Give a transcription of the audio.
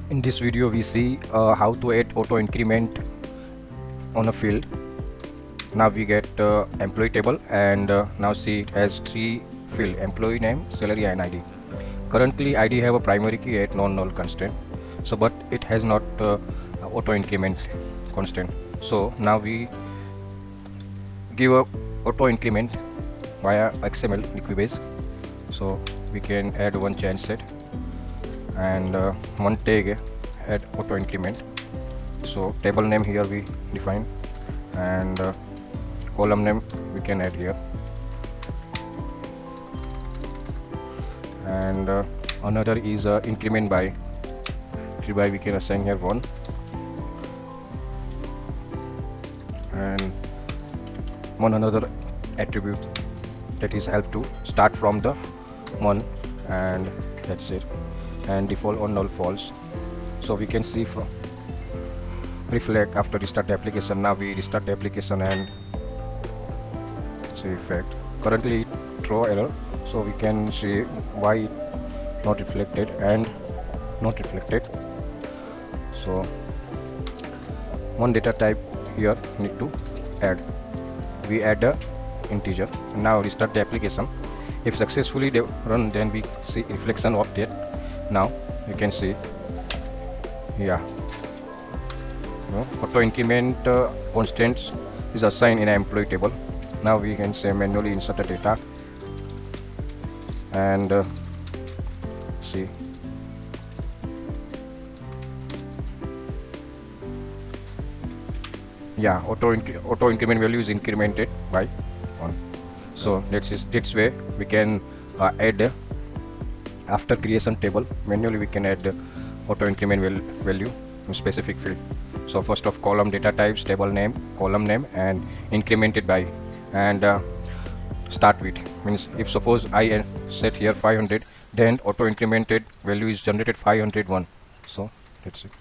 In this video we see how to add auto increment on a field. Now we get employee table, and now see it has three field: employee name, salary and ID. Currently ID have a primary key at non-null constraint, so but it has not auto increment constraint. So now we give a auto increment via XML lequibase. So we can add one change set and one tag add auto increment. So table name here we define, and column name we can add here, and another is increment by we can assign here 1, and one another attribute that is help to start from the 1, and that's it, and default on null false. So we can see from reflect after restart the application. Now we restart the application and see effect. Currently throw error, so we can see why not reflected and not reflected. So one data type here need to add. We add a integer. Now restart the application. If successfully they run, then we see reflection of that. Now you can see, yeah, auto increment constraints is assigned in an employee table. Now we can say manually insert the data and see, yeah, auto increment value is incremented by 1. So that's way we can add after creation table manually we can add auto increment value in specific field. So first of column data types, table name, column name, and incremented by, and start with means if suppose I set here 500, then auto incremented value is generated 501. So that's it.